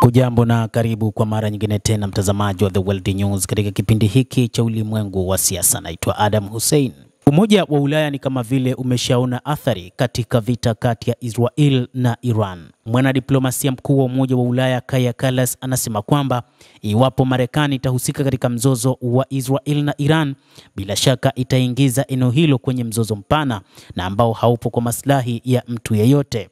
Hujambo na karibu kwa mara nyingine tena mtazamaji wa The World News katika kipindi hiki cha ulimwengu wa siasa. Naitwa Adam Hussein. Umoja wa Ulaya ni kama vile umeshaona athari katika vita kati ya Israel na Iran. Mwanadiplomasia mkuu wa Umoja wa Ulaya Kaja Kallas anasema kwamba iwapo Marekani itahusika katika mzozo wa Israel na Iran, bila shaka itaingiza eneo hilo kwenye mzozo mpana na ambao haupo kwa maslahi ya mtu yeyote.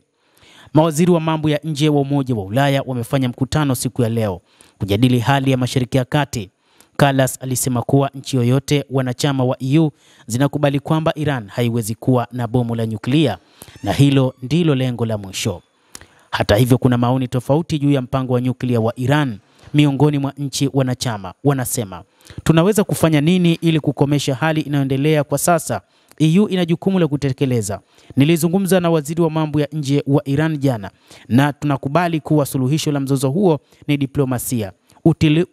Mawaziri wa mambo ya nje wa Umoja wa Ulaya wamefanya mkutano siku ya leo kujadili hali ya Mashariki ya Kati. Kallas alisema kuwa nchi yoyote wanachama wa EU zinakubali kwamba Iran haiwezi kuwa na bomu la nyuklia na hilo ndilo lengo la mwisho. Hata hivyo, kuna maoni tofauti juu ya mpango wa nyuklia wa Iran. Miongoni mwa nchi wanachama wanasema, tunaweza kufanya nini ili kukomesha hali inayoendelea kwa sasa? EU ina jukumu la kutekeleza. Nilizungumza na waziri wa mambo ya nje wa Iran jana na tunakubali kuwa suluhisho la mzozo huo ni diplomasia.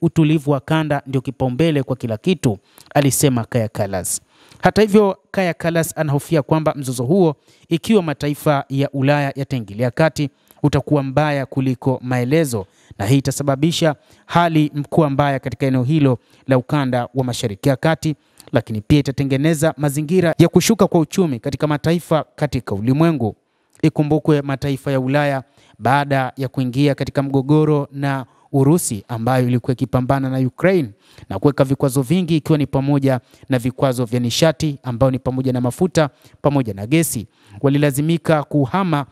Utulivu wa kanda ndio kipaumbele kwa kila kitu, alisema Kaja Kallas. Hata hivyo, Kaja Kallas anahofia kwamba mzozo huo, ikiwa mataifa ya Ulaya yataingilia kati, utakuwa mbaya kuliko maelezo, na hii itasababisha hali mkuu mbaya katika eneo hilo la ukanda wa Mashariki ya Kati, lakini pia itatengeneza mazingira ya kushuka kwa uchumi katika mataifa katika ulimwengu. Ikumbukwe mataifa ya Ulaya baada ya kuingia katika mgogoro na Urusi ambayo ilikuwa ikipambana na Ukraine na kuweka vikwazo vingi, ikiwa ni pamoja na vikwazo vya nishati ambao ni pamoja na mafuta pamoja na gesi, walilazimika kuhama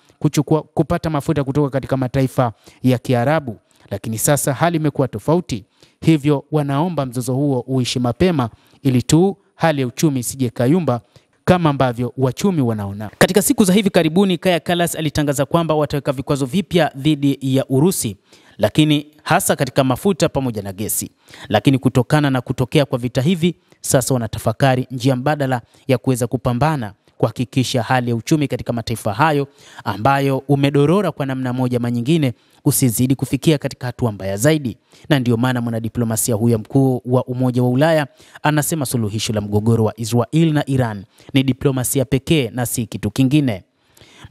kupata mafuta kutoka katika mataifa ya Kiarabu. Lakini sasa hali imekuwa tofauti, hivyo wanaomba mzozo huo uishi mapema ili tu hali ya uchumi isije kayumba kama ambavyo wachumi wanaona. Katika siku za hivi karibuni, Kaja Kallas alitangaza kwamba wataweka vikwazo vipya dhidi ya Urusi, lakini hasa katika mafuta pamoja na gesi. Lakini kutokana na kutokea kwa vita hivi, sasa wanatafakari njia mbadala ya kuweza kupambana kuhakikisha hali ya uchumi katika mataifa hayo ambayo umedorora kwa namna moja ama nyingine usizidi kufikia katika hatua mbaya zaidi. Na ndio maana mwanadiplomasia huyo mkuu wa Umoja wa Ulaya anasema suluhisho la mgogoro wa Israel na Iran ni diplomasia pekee na si kitu kingine.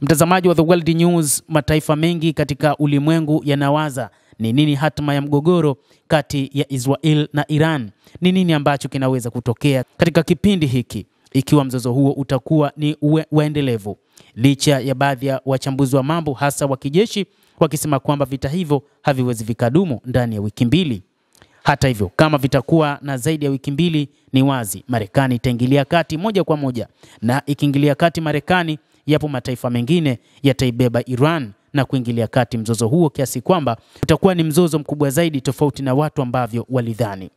Mtazamaji wa The World News, mataifa mengi katika ulimwengu yanawaza ni nini hatima ya mgogoro kati ya Israel na Iran. Ni nini ambacho kinaweza kutokea katika kipindi hiki ikiwa mzozo huo utakuwa ni waendelevu, licha ya baadhi ya wachambuzi wa mambo hasa wa kijeshi wakisema kwamba vita hivyo haviwezi vikadumu ndani ya wiki mbili. Hata hivyo, kama vitakuwa na zaidi ya wiki mbili, ni wazi Marekani itaingilia kati moja kwa moja, na ikiingilia kati Marekani, yapo mataifa mengine yataibeba Iran na kuingilia kati mzozo huo, kiasi kwamba utakuwa ni mzozo mkubwa zaidi tofauti na watu ambavyo walidhani.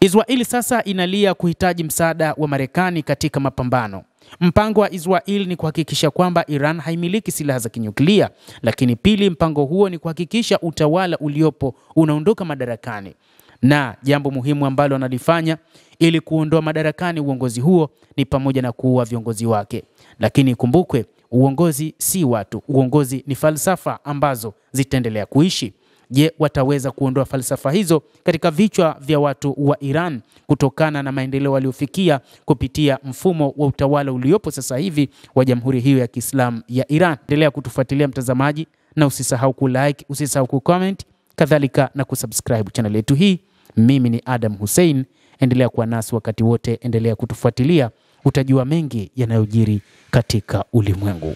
Israeli sasa inalia kuhitaji msaada wa Marekani katika mapambano. Mpango wa Israeli ni kuhakikisha kwamba Iran haimiliki silaha za kinyuklia, lakini pili, mpango huo ni kuhakikisha utawala uliopo unaondoka madarakani. Na jambo muhimu ambalo analifanya ili kuondoa madarakani uongozi huo ni pamoja na kuua viongozi wake. Lakini kumbukwe, uongozi si watu, uongozi ni falsafa ambazo zitaendelea kuishi. Je, wataweza kuondoa falsafa hizo katika vichwa vya watu wa Iran kutokana na maendeleo waliofikia kupitia mfumo wa utawala uliopo sasa hivi wa Jamhuri hiyo ya Kiislamu ya Iran? Endelea kutufuatilia mtazamaji, na usisahau kulike, usisahau kucomment, kadhalika na kusubscribe channel yetu hii. Mimi ni Adam Hussein, endelea kuwa nasi wakati wote, endelea kutufuatilia, utajua mengi yanayojiri katika ulimwengu.